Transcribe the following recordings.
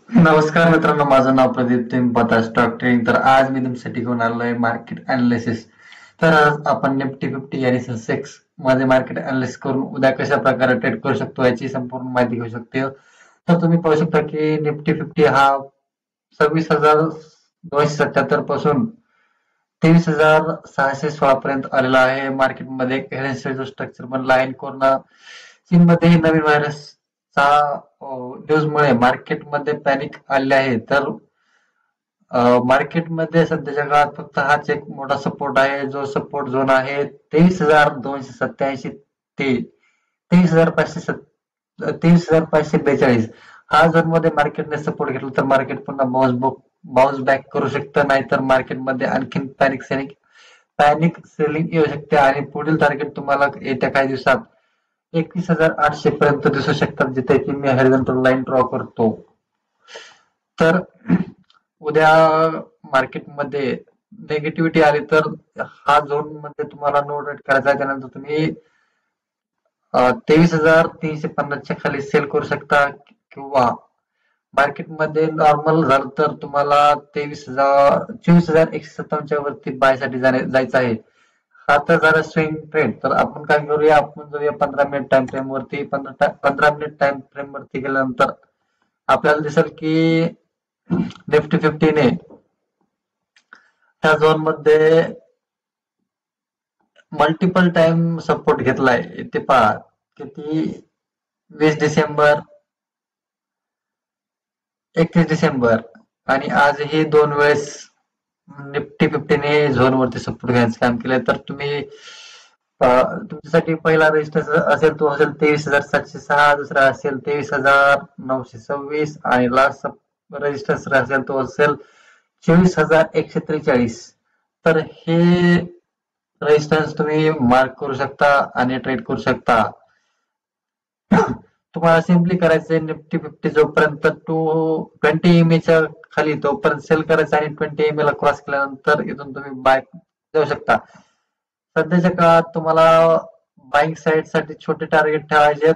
नमस्कार मित्रांनो, माझं नाव प्रदीप. तुम्ही पाहता स्टॉक ट्रेडिंग. तर आज मी तुमच्यासाठी घेऊन आलो आहे मार्केट अनालिसिस. तर आज आपण निफ्टी 50 आणि सेन्सेक्स मध्ये मार्केट अनालिसिस करून उद्या कशा प्रकारे ट्रेड करू शकतो याची संपूर्ण माहिती घेऊ शकते. तर तुम्ही पाहू शकता की निफ्टी 50 हा 26,277 पासून 23,616 पर्यंत आलेला आहे. मार्केटमध्ये एक स्ट्रक्चर बनला आहे. कोरोना चीनमध्ये नवीन व्हायरसचा न्यूजमुळे मार्केटमध्ये पॅनिक आले आहे. तर मार्केटमध्ये सध्याच्या काळात फक्त हाच एक मोठा सपोर्ट आहे. जो सपोर्ट झोन आहे 23,287 ते 23,542. हा झोन मध्ये मार्केटने सपोर्ट घेतला तर मार्केट पुन्हा बाउन्स बॅक करू शकतं, नाहीतर मार्केटमध्ये आणखीन पॅनिक सेलिंग येऊ शकते आणि पुढील टार्गेट तुम्हाला येत्या काही दिवसात 21,800 पर्यंत दिसू शकतात, जिथे की मी हॉरिझॉन्टल लाईन ड्रॉ करतो. तर उद्या मार्केटमध्ये नेगेटिव्हिटी आली तर हा झोन मध्ये तुम्हाला नो ट्रेड करायचा आहे. त्यानंतर तुम्ही 23,350च्या खाली सेल करू शकता, किंवा मार्केटमध्ये नॉर्मल झालं तर तुम्हाला 24,157च्या वरती बाय साठी जायचं आहे. हा तर झाला स्विंग ट्रेड. तर आपण काय करूया, आपण जाऊया 15 मिनिट टाइम फ्रेम वरती. 15 मिनिट टाइम फ्रेम वरती गेल्यानंतर आपल्याला दिसेल की निफ्टी 50 ने त्या झोन मध्ये मल्टिपल टाइम सपोर्ट घेतलाय. इथे पहा किती, 20 डिसेंबर, 31 डिसेंबर आणि आजही 2 वेळेस निफ्टी 50 ने झोन वरती सपोर्ट घ्यायचं काम केलंय. तर तुम्ही तुमच्यासाठी पहिला रेजिस्टन्स असेल तो असेल 23,706, दुसरा असेल 23,926 आणि लास्ट रेजिस्टन्स असेल तो असेल 24,143. तर हे रेजिस्टन्स तुम्ही मार्क करू शकता आणि ट्रेड करू शकता. तुम्हाला सिम्पली करायचंय, निफ्टी 50 जोपर्यंत 20 च्या खाली तोपर्यंत सेल करायचं आणि 20 ला क्रॉस केल्यानंतर इथून तुम्ही बाय जाऊ शकता. सध्याच्या काळात तुम्हाला बाईंग साईड साठी छोटे टार्गेट ठेवायचे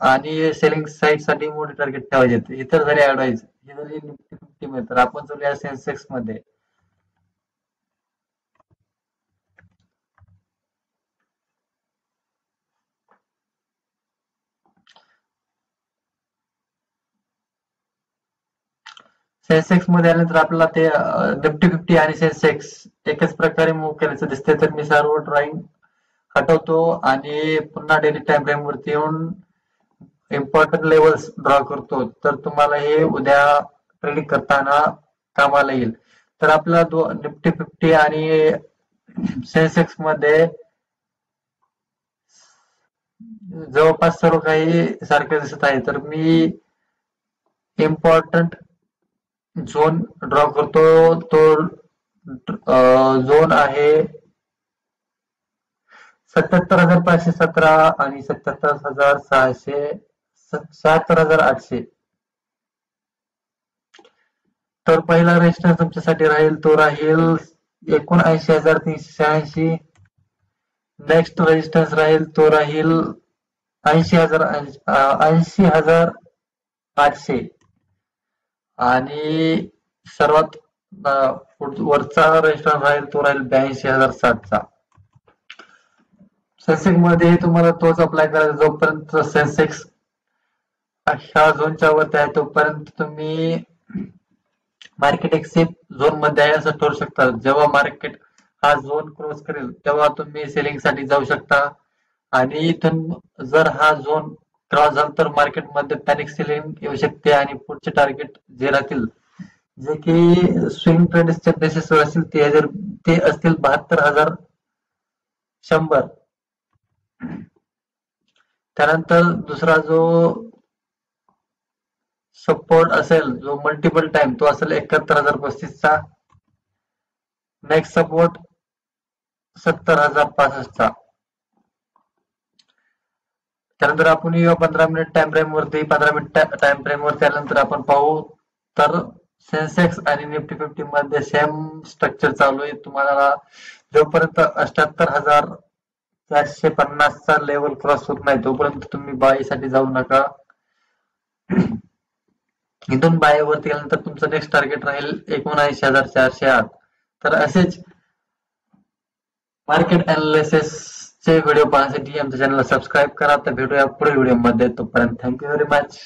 आणि सेलिंग साईड साठी मोठे टार्गेट ठेवायचे. इतर झाली ऍडवाइस, ही झाली निफ्टी 50 मध्ये. तर आपण चलूया सेन्सेक्स मध्ये. सेन्सेक्स मध्ये आल्यानंतर आपल्याला ते निफ्टी 50 आणि सेन्सेक्स एकच प्रकारे मूव्ह केल्याचं दिसते. तर मी सर्व ड्रॉइंग हटवतो आणि पुन्हा डेली टाइम फ्रेम वरती येऊन इम्पॉर्टंट लेवल्स ड्रॉ करतो. तर तुम्हाला हे उद्या ट्रेडिंग करताना कामाला येईल. तर आपल्याला निफ्टी 50 आणि सेन्सेक्स मध्ये जवळपास सर्व काही सारखे दिसत आहे. तर मी इम्पॉर्टंट झोन ड्रॉ करतो. तो झोन आहे 77,517 आणि 77,600, 77,800. तर पहिला रेजिस्टन्स तुमच्यासाठी राहील तो राहील 79,386. नेक्स्ट रेजिस्टन्स राहील तो राहील 80,800 आणि सर्वात वरचा रेजिस्टन्स राहील तो राहील 82,007चा. सेन्सेक्स मध्ये तुम्हाला तोच अप्लाय करायचा. जोपर्यंत सेन्सेक्स ह्या झोनच्या वरती आहे तोपर्यंत तुम्ही मार्केट एक सेफ झोन मध्ये आहे असं ठरू शकता. जेव्हा मार्केट हा झोन क्रॉस करेल तेव्हा तुम्ही सेलिंग साठी जाऊ शकता आणि इथून जर हा झोन क्रॉस झाला तर मार्केटमध्ये पॅनिक सेलिंग येऊ शकते आणि पुढचे टार्गेट जे राहतील, जे की स्विंग ट्रेडर्सच्या बेसिसवर असतील, ते असतील 72,100. त्यानंतर दुसरा जो सपोर्ट असेल जो मल्टिपल टाइम, तो असेल 71,035चा. Next support 70,065चा. त्यानंतर आपण येऊया 15 मिनिट टाइम फ्रेम वरती. 15 मिनिट टाइम फ्रेम वरती आल्यानंतर आपण पाहू तर सेन्सेक्स आणि निफ्टी 50 मध्ये सेम स्ट्रक्चर चालू आहे. तुम्हाला जोपर्यंत 78,450चा लेवल क्रॉस होत नाही तोपर्यंत तुम्ही बाय साठी जाऊ नका. इथून बाय वरती गेल्यानंतर तुमचं नेक्स्ट टार्गेट राहील 79,408. तर असेच मार्केट अनालिसिस चे व्हिडिओ पाहण्यासाठी आमच्या चॅनलला सबस्क्राईब करा. तर भेटूया पुढील व्हिडिओमध्ये. तोपर्यंत थँक्यू व्हेरी मच.